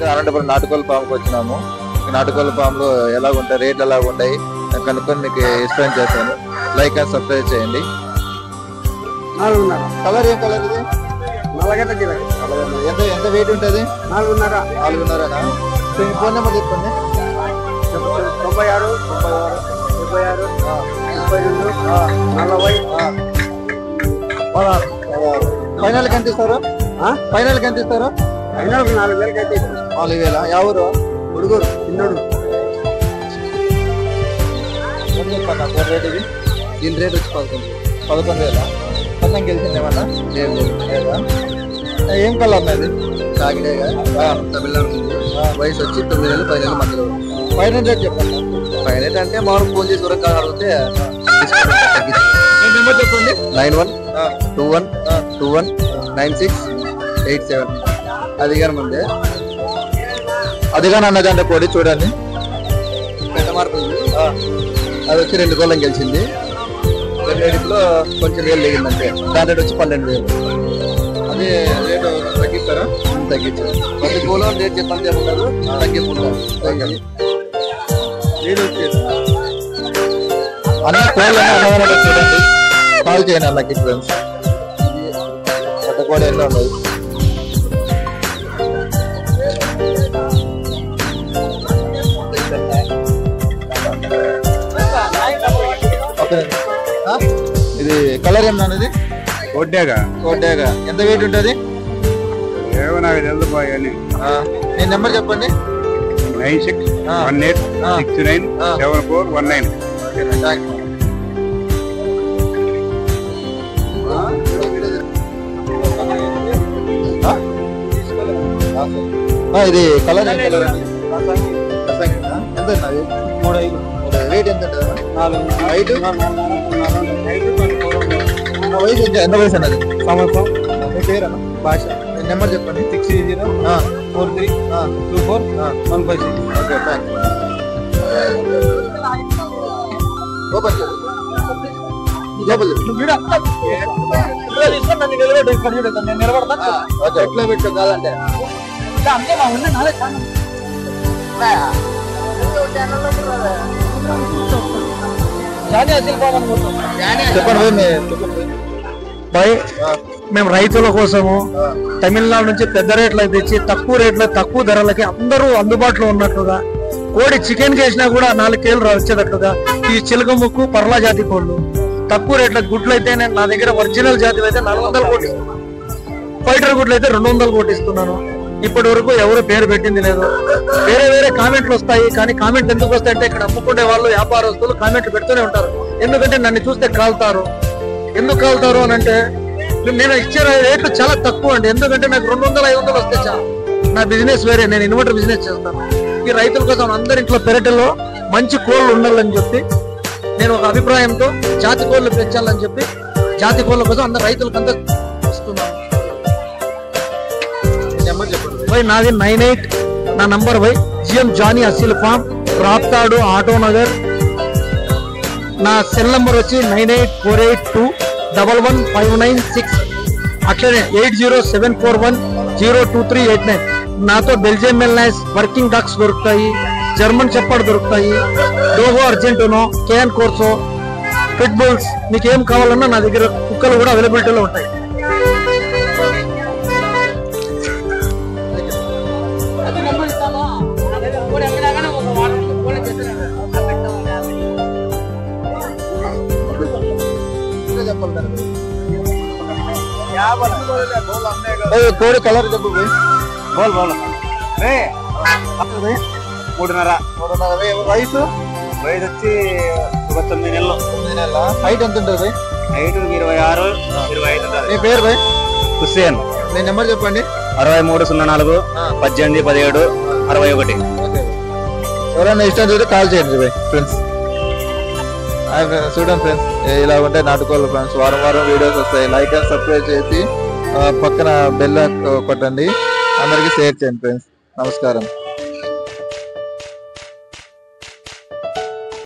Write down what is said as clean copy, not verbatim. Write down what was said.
అయితే అనంతపురం నాటుకోళ్ళ ఫామ్కి వచ్చినాము. నాటుకోళ్ళ ఫామ్లో ఎలా ఉంటాయి, రేట్లు ఎలా ఉంటాయి కనుక్కొని మీకు ఎక్స్ప్లెయిన్ చేస్తాను. లైక్ అండ్ సబ్స్క్రైబ్ చేయండి. కలర్ ఏం కలర్ ఇది? ఎంత వెయిట్ ఉంటుంది? 4.5. ఫోన్ నెంబర్ చెప్పండి. 96 32 40 ఫైనల్ ఎంత ఇస్తారు? ఫైనల్ ఎంత ఇస్తారు? ఫైనల్ 4,000 అయితే 4,000. ఎవరు? ఉడుగురు చిన్నోడు. రేట్ ఇది? దీని రేట్ వచ్చి 11,000. పందెం గెలిచిందేమన్నా? లేదా? ఏం కలర్ అది? కాకిడేగా తమిళనాడు ఉంది. వయసు వచ్చి 9 నెలలు 10 నెలల మధ్యలో. ఫైనల్ రేట్ చెప్పండి. ఫైనల్ అంటే మనం ఫోన్ చేసి వరకు అడిగితే నెంబర్ చెప్పండి. 9121219687. అది కానీ ముందే అది కానీ అన్నదంటే పొడి చూడండి. పెద్ద మార్పు అది వచ్చి 2 కోళ్ళం గెలిచింది. 2 కొంచెం వేలు లేగిందంటే దాని రేట్ వచ్చి 12,000. అది రేటు తగ్గిస్తారా? తగ్గించారు. ప్రతి కోలో రేట్ చెప్పండి చెప్తారు, తగ్గించుకుంటారు. అన్న కోళ్ళు అన్నవారంటే చూడండి, కాల్ చేయండి అన్నకి ఫ్రెండ్స్. కొత్త కోడి ఎన్నో ఉన్నాయి. ఇది కలర్ ఏమన్నా ఇది? కొడ్డాగా ఎంత వెయిట్ ఉంటుంది? ఏమో నాకు తెలుసు పోయాని. నేను నెంబర్ చెప్పండి. 9618697419. ఇది కలర్ ఎంత? రేట్ ఎంత? 4. వయసు ఎంత వయసు అన్నది? సంవత్సరం. మీ పేరు అన్న? భాష. మీ నెంబర్ చెప్పండి. 6043242156. Okay, thank you. ఓపెన్ చేయండి. ఎట్లా పెట్టు కాదంటే చెప్పండి. మేము రైతుల కోసము తమిళనాడు నుంచి పెద్ద రేట్లు తెచ్చి తక్కువ రేట్ల తక్కువ ధరలకి అందరూ అందుబాటులో ఉన్నట్లుగా కోడి చికెన్ వేసినా కూడా 4 కేలు వచ్చేటట్లుగా ఈ చిలుక ముక్కు పర్లా జాతి కోళ్ళు తక్కువ రేట్ల గుడ్లు అయితే నా దగ్గర ఒరిజినల్ జాతి అయితే 400 కోటి, ఫైటర్ గుడ్లు అయితే 200 కోటి ఇస్తున్నాను. ఇప్పటి వరకు ఎవరు పేరు పెట్టింది లేదు. వేరే కామెంట్లు వస్తాయి, కానీ కామెంట్ ఎందుకు వస్తాయంటే ఇక్కడ అమ్ముకునే వాళ్ళు వ్యాపారస్తులు కామెంట్లు పెడుతూనే ఉంటారు. ఎందుకంటే నన్ను చూస్తే కాలుతారు. ఎందుకు కాలుతారు అని అంటే నేను ఇచ్చే రేట్లు చాలా తక్కువ అండి. ఎందుకంటే నాకు 200-500 వస్తే చాలు. నా బిజినెస్ వేరే, నేను ఇన్వర్టర్ బిజినెస్ చేస్తాను. ఈ రైతుల కోసం అందరింట్లో పెరటిలో మంచి కోళ్ళు ఉండాలని చెప్పి నేను ఒక అభిప్రాయంతో జాతి కోళ్ళు పెంచాలని చెప్పి జాతి కోళ్ళ కోసం అందరు రైతులకంతా వస్తున్నాను. నెంబర్ చెప్పండి. నాది 98. నా number GM Johnny Aseel farm, Raptadu, auto Nagar. నా సెల్ నంబర్ వచ్చి 9848211596. అట్లనే 8074102389. నాతో బెల్జియం మెల్నైస్ వర్కింగ్ డాగ్స్ దొరుకుతాయి, జర్మన్ చెప్పాడు దొరుకుతాయి, Dogo Argentino, Cane Corso, pit bulls, మీకు ఏం కావాలన్నా నా దగ్గర కుక్కలు కూడా అవైలబిలిటీలో ఉంటాయి. కోడి కలర్ చెప్పు. బోల్ 3.5. వయసు వచ్చి 9 నెలలు. హైట్ ఎంత ఉంటుంది? హైట్ 26, 25 ఉంటుంది. మీ పేరు భాయ్? హుస్సేన్. మీ నెంబర్ చెప్పండి. 6304 18 17 61. ఎవరైనా ఇష్టం చూస్తే కాల్ చేయండి భాయ్ ఫ్రెండ్స్. చూడండి ఫ్రెండ్స్, ఇలా ఉంటాయి నాటుకోళ్ళు ఫ్రెండ్స్. వారం వీడియోస్ వస్తాయి. లైక్ అండ్ సబ్స్క్రైబ్ చేసి పక్కన బెల్ కొట్టండి. అందరికీ షేర్ చేయండి ఫ్రెండ్స్. నమస్కారం.